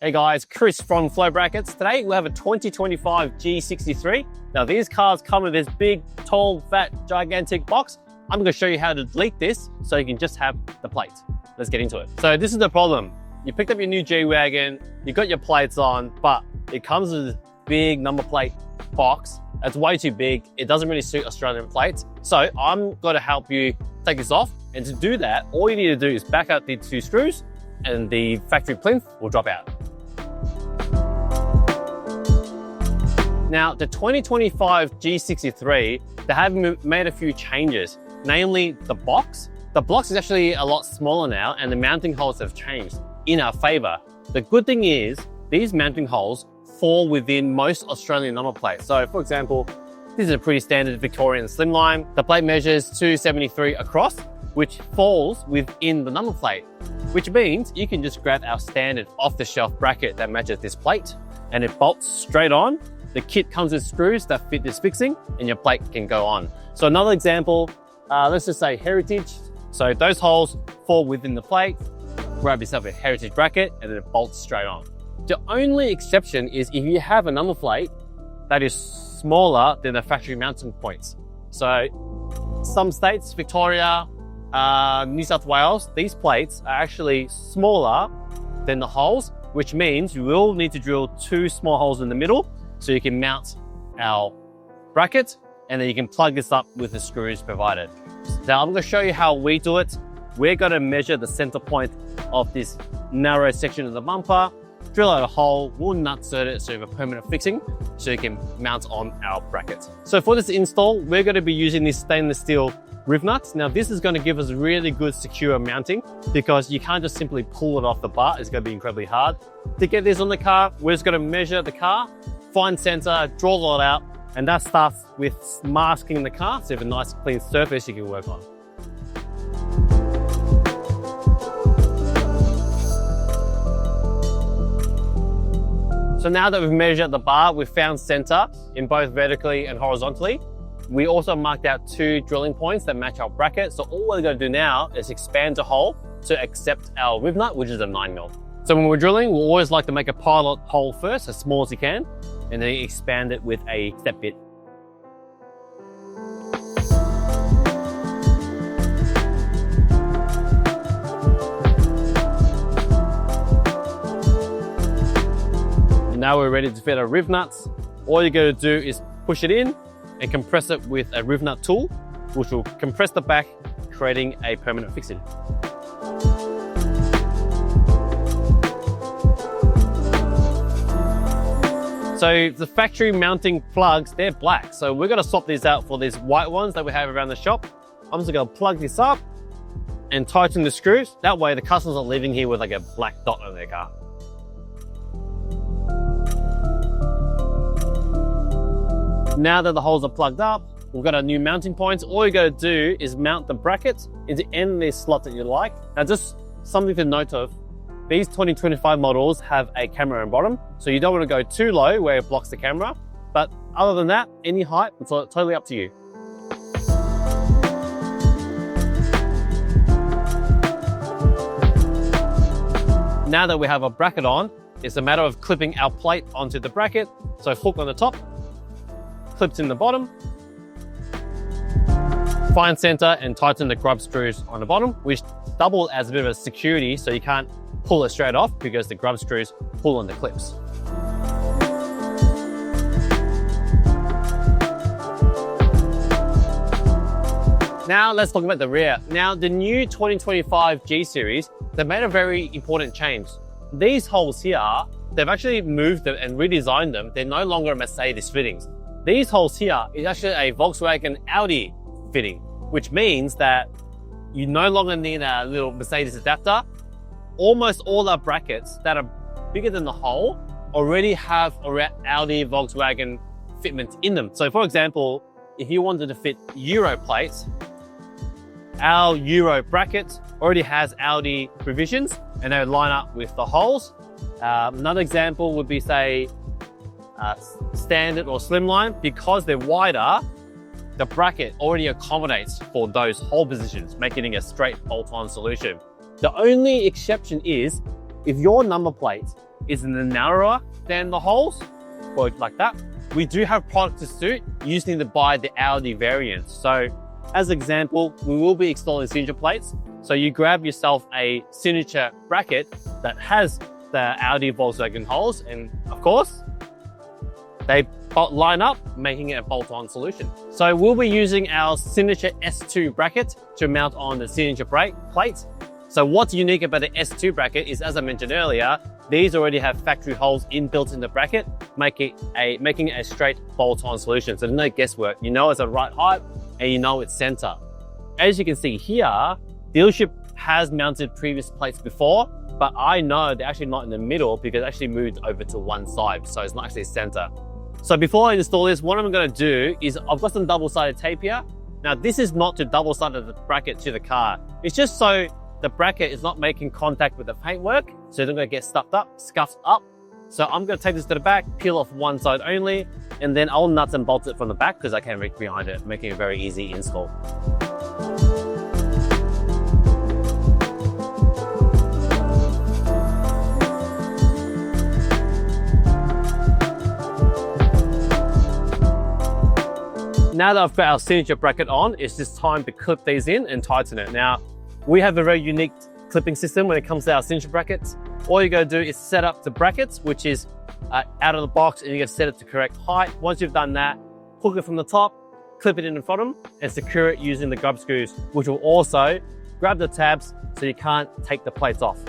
Hey guys, Chris from Flow Brackets. Today we have a 2025 G63. Now these cars come with this big, tall, fat, gigantic box. I'm going to show you how to delete this so you can just have the plate. Let's get into it. So this is the problem. You picked up your new G-Wagon, you got your plates on, but it comes with this big number plate box. It's way too big. It doesn't really suit Australian plates. So I'm going to help you take this off. And to do that, all you need to do is back out the two screws and the factory plinth will drop out. Now, the 2025 G63, they have made a few changes, namely the box. The box is actually a lot smaller now and the mounting holes have changed in our favor. The good thing is these mounting holes fall within most Australian number plates. So for example, this is a pretty standard Victorian slimline. The plate measures 273 across, which falls within the number plate, which means you can just grab our standard off-the-shelf bracket that matches this plate and it bolts straight on. The kit comes with screws that fit this fixing and your plate can go on. So another example, let's just say Heritage. So those holes fall within the plate, grab yourself a Heritage bracket and then it bolts straight on. The only exception is if you have a number plate that is smaller than the factory mounting points. So some states, Victoria, New South Wales, these plates are actually smaller than the holes, which means you will need to drill two small holes in the middle so you can mount our bracket and then you can plug this up with the screws provided. Now I'm going to show you how we do it. We're going to measure the center point of this narrow section of the bumper, drill out a hole, we'll nutsert it so you have a permanent fixing so you can mount on our bracket. So for this install, we're going to be using this stainless steel rib nuts. Now this is going to give us really good secure mounting because you can't just simply pull it off the bar. It's going to be incredibly hard. To get this on the car, we're just going to measure the car, find center, draw the lot out, and that starts with masking the car so you have a nice clean surface you can work on. So now that we've measured the bar, we've found center in both vertically and horizontally. We also marked out two drilling points that match our bracket. So all we're going to do now is expand the hole to accept our rib nut, which is a 9mm. So when we're drilling, we'll always like to make a pilot hole first, as small as you can, and then expand it with a step bit. And now we're ready to fit our rib nuts. All you got to do is push it in and compress it with a rib nut tool, which will compress the back, creating a permanent fixing. So the factory mounting plugs, they're black. So we're gonna swap these out for these white ones that we have around the shop. I'm just gonna plug this up and tighten the screws. That way the customer's not leaving here with like a black dot on their car. Now that the holes are plugged up, we've got our new mounting points. All you gotta do is mount the brackets into any of these slots that you like. Now just something to note of, these 2025 models have a camera on bottom, so you don't want to go too low where it blocks the camera. But other than that, any height, it's totally up to you. Now that we have a bracket on, it's a matter of clipping our plate onto the bracket. So hook on the top, clips in the bottom, find center and tighten the grub screws on the bottom, which double as a bit of a security so you can't pull it straight off because the grub screws pull on the clips. Now let's talk about the rear. Now the new 2025 G series, they made a very important change. These holes here, they've actually moved them and redesigned them. They're no longer Mercedes fittings. These holes here is actually a Volkswagen Audi fitting, which means that you no longer need a little Mercedes adapter. Almost all our brackets that are bigger than the hole already have Audi Volkswagen fitments in them. So for example, if you wanted to fit Euro plates, our Euro bracket already has Audi revisions and they line up with the holes. Another example would be say standard or slimline. Because they're wider, the bracket already accommodates for those hole positions, making it a straight bolt-on solution. The only exception is if your number plate is narrower than the holes, or like that, we do have product to suit. You just need to buy the Audi variant. So as an example, we will be installing signature plates. So you grab yourself a signature bracket that has the Audi Volkswagen holes, and of course, they line up, making it a bolt-on solution. So we'll be using our signature S2 bracket to mount on the signature plate. So what's unique about the S2 bracket is, as I mentioned earlier, these already have factory holes inbuilt in the bracket, making it a straight bolt-on solution. So there's no guesswork. You know it's the right height and you know it's center. As you can see here, dealership has mounted previous plates before, but I know they're actually not in the middle because it actually moved over to one side. So it's not actually center. So before I install this, what I'm gonna do is I've got some double-sided tape here. Now this is not to double-side the bracket to the car. It's just so the bracket is not making contact with the paintwork, so it's not gonna get scuffed up. So I'm gonna take this to the back, peel off one side only, and then I'll nuts and bolt it from the back because I can reach behind it, making a very easy install. Now that I've got our signature bracket on, it's just time to clip these in and tighten it. Now, we have a very unique clipping system when it comes to our signature brackets. All you gotta do is set up the brackets, which is out of the box, and you gotta set it to correct height. Once you've done that, hook it from the top, clip it in front of them, and secure it using the grub screws, which will also grab the tabs so you can't take the plates off.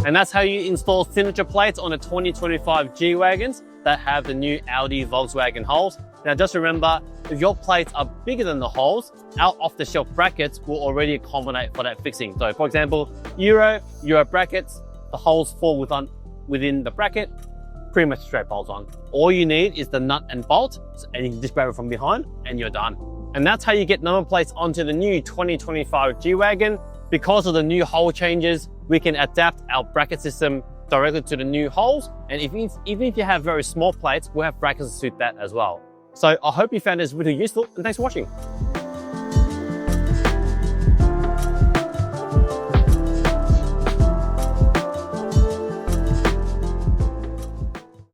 And that's how you install signature plates on the 2025 G-Wagons that have the new Audi Volkswagen holes. Now just remember, if your plates are bigger than the holes, our off-the-shelf brackets will already accommodate for that fixing. So for example, Euro brackets, the holes fall within the bracket, pretty much straight bolt on. All you need is the nut and bolt, and you can just grab it from behind and you're done. And that's how you get number plates onto the new 2025 G-Wagon. Because of the new hole changes, we can adapt our bracket system directly to the new holes. And even if you have very small plates, we'll have brackets to suit that as well. So I hope you found this video useful, and thanks for watching.